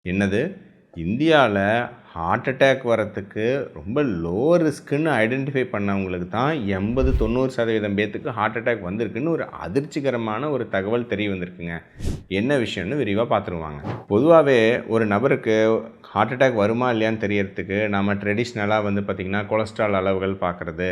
என்னது? இந்தியால heart attack வரத்துக்கு ரொம்ப லோ ரிஸ்க்குன்னு ஐடென்டிஃபை பண்ணவங்களுக்கு தான் 80, 90% பேத்துக்கு ஹார்ட் அட்டாக் வந்திருக்குன்னு ஒரு அதிர்ச்சிகரமான ஒரு தகவல் தெரிய வந்திருக்குங்க. என்ன விஷயம்னு விரிவா பார்த்துருவாங்க. பொதுவாவே ஒரு நபருக்கு ஹார்ட் அட்டாக் வருமா இல்லையான்னு தெரியறதுக்கு நம்ம ட்ரெடிஷ்னலா பார்த்திங்கன்னா, கொலஸ்ட்ரால் அளவுகள் பார்க்குறது,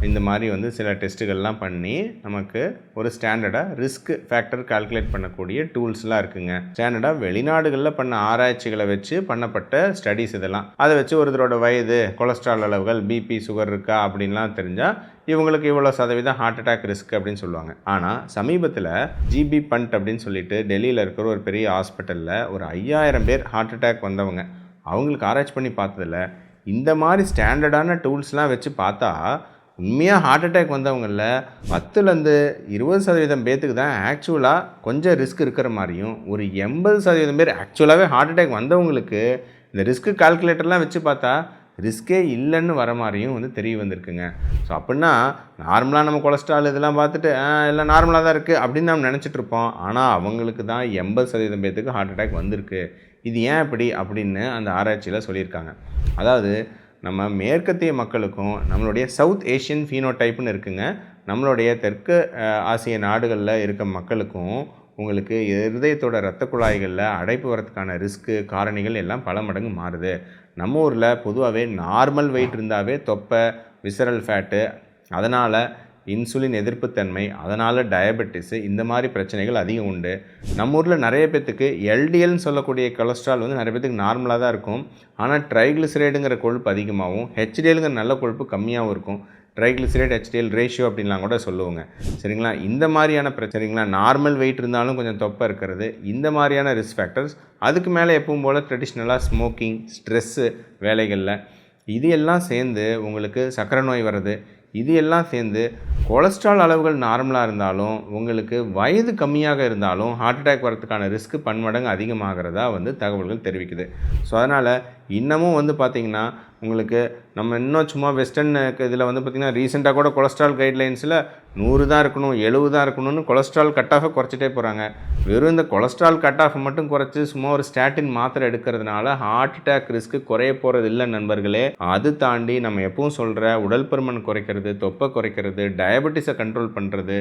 இந்த மாதிரி சில டெஸ்ட்டுகள்லாம் பண்ணி நமக்கு ஒரு ஸ்டாண்டர்டாக ரிஸ்க் ஃபேக்டர் கால்குலேட் பண்ணக்கூடிய டூல்ஸ்லாம் இருக்குங்க. ஸ்டாண்டர்டாக வெளிநாடுகளில் பண்ண ஆராய்ச்சிகளை வச்சு பண்ணப்பட்ட ஸ்டடீஸ் இதெல்லாம். அதை வச்சு ஒருத்தரோட வயது, கொலஸ்ட்ரால் அளவுகள், பிபி, சுகர் இருக்கா அப்படின்லாம் தெரிஞ்சால் இவங்களுக்கு இவ்வளோ சதவீதம் ஹார்ட் அட்டாக் ரிஸ்க் அப்படின்னு சொல்லுவாங்க. ஆனால் சமீபத்தில் ஜிபி பண்ட் அப்படின்னு சொல்லிட்டு டெல்லியில் இருக்கிற ஒரு பெரிய ஹாஸ்பிட்டலில் ஒரு 5000 பேர் ஹார்ட் அட்டாக் வந்தவங்க. அவங்களுக்கு ஆராய்ச்சி பண்ணி பார்த்ததில் இந்த மாதிரி ஸ்டாண்டர்டான டூல்ஸ்லாம் வச்சு பார்த்தா உண்மையாக ஹார்ட் அட்டாக் வந்தவங்களில் 10லேருந்து 20% பேத்துக்கு தான் ஆக்சுவலாக கொஞ்சம் ரிஸ்க் இருக்கிற மாதிரியும், ஒரு 80% பேர் ஆக்சுவலாகவே ஹார்ட் அட்டாக் வந்தவங்களுக்கு இந்த ரிஸ்க் கால்குலேட்டர்லாம் வச்சு பார்த்தா ரிஸ்கே இல்லைன்னு வர மாதிரியும் தெரிய வந்திருக்குங்க. ஸோ அப்படின்னா நார்மலாக நம்ம கொலஸ்ட்ரால் இதெல்லாம் பார்த்துட்டு எல்லாம் நார்மலாக தான் இருக்குது அப்படின்னு நம்ம நினச்சிட்ருப்போம். ஆனால் அவங்களுக்கு தான் 80% பேத்துக்கு ஹார்ட் அட்டாக் வந்திருக்கு. இது ஏன் அப்படின்னு அந்த ஆராய்ச்சியில் சொல்லியிருக்காங்க. அதாவது நம்ம மேற்கத்திய மக்களுக்கும் நம்மளுடைய சவுத் ஏஷியன் ஃபீனோடைப்னு இருக்குங்க. நம்மளுடைய தெற்கு ஆசிய நாடுகளில் இருக்க மக்களுக்கும் உங்களுக்கு இருதயத்தோட இரத்த குழாய்களில் அடைப்பு வரத்துக்கான ரிஸ்க்கு காரணிகள் எல்லாம் பல மடங்கு மாறுது. நம்ம ஊரில் பொதுவாகவே நார்மல் வெயிட் இருந்தாவே தொப்பை, விசரல் ஃபேட்டு, அதனால் இன்சுலின் எதிர்ப்புத்தன்மை, அதனால் டயபெட்டிஸு, இந்த மாதிரி பிரச்சனைகள் அதிகம் உண்டு. நம்ம ஊரில் நிறைய பேத்துக்கு எல்டிஎல்னு சொல்லக்கூடிய கொலஸ்ட்ரால் நிறைய பேத்துக்கு நார்மலாக தான் இருக்கும். ஆனால் ட்ரைக்ளிசரைடுங்கிற கொழுப்பு அதிகமாகவும், ஹெச்டிஎல்ங்கிற நல்ல கொழுப்பு கம்மியாகவும் இருக்கும். ட்ரைக்ளிசரைடு ஹெச்டிஎல் ரேஷியோ அப்படின்லாம் கூட சொல்லுவோங்க. சரிங்களா? இந்த மாதிரியான பிரச்சனைங்களா நார்மல் வெயிட் இருந்தாலும் கொஞ்சம் தொப்பை இருக்கிறது, இந்த மாதிரியான ரிஸ்க் ஃபேக்டர்ஸ். அதுக்கு மேலே எப்பவும் போல் ட்ரெடிஷ்னலாக ஸ்மோக்கிங், ஸ்ட்ரெஸ்ஸு வேலைகளில் இது எல்லாம் சேர்ந்து உங்களுக்கு சர்க்கரை நோய் வர்றது, இது எல்லாம் சேர்ந்து கொலஸ்ட்ரால் அளவுகள் நார்மலாக இருந்தாலும் உங்களுக்கு வயது கம்மியாக இருந்தாலும் ஹார்ட் அட்டாக் வரதுக்கான ரிஸ்க் பன்மடங்கு அதிகமாகிறதா தகவல்கள் தெரிவிக்குது. ஸோ அதனால் இன்னமும் பார்த்திங்கன்னா உங்களுக்கு நம்ம இன்னும் சும்மா வெஸ்டர்ன் இதில் பார்த்திங்கன்னா ரீசெண்டாக கூட கொலஸ்ட்ரால் கைட்லைன்ஸில் 100 தான் இருக்கணும், 70 தான் இருக்கணும்னு கொலஸ்ட்ரால் கட் ஆஃபை குறைச்சிட்டே போகிறாங்க. வெறும் இந்த கொலஸ்ட்ரால் கட் ஆஃபை மட்டும் குறைச்சி சும்மா ஒரு ஸ்டாட்டின் மாத்திரை எடுக்கிறதுனால ஹார்ட் அட்டாக் ரிஸ்க்கு குறைய போகிறது இல்லை நண்பர்களே. அது தாண்டி நம்ம எப்பவும் சொல்கிற உடல் பருமன் குறைக்கிறது, தொப்பை குறைக்கிறது, டயபெட்டிஸை கண்ட்ரோல் பண்ணுறது,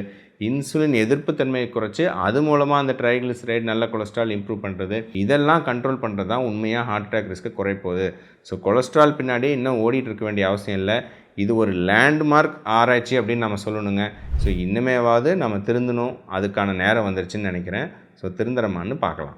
இன்சுலின் எதிர்ப்புத்தன்மையை குறைச்சி அது மூலமாக அந்த ட்ரைக்ளிசரைடு நல்ல கொலஸ்ட்ரால் இம்ப்ரூவ் பண்ணுறது, இதெல்லாம் கண்ட்ரோல் பண்ணுறது தான் உண்மையாக ஹார்ட் அட்டாக் ரிஸ்க்கு குறைப்போகுது. ஸோ கொலஸ்ட்ரால் பின்னாடி இன்னும் ஓடிட்டு இருக்க வேண்டிய அவசியம் இல்லை. இது ஒரு லேண்ட்மார்க் ஆராய்ச்சி அப்படின்னு நம்ம சொல்லணுங்க. ஸோ இன்னுமேவாவது நம்ம திருந்தணும், அதுக்கான நேரம் வந்துருச்சுன்னு நினைக்கிறேன். ஸோ திருந்துறமான்னு பார்க்கலாம்.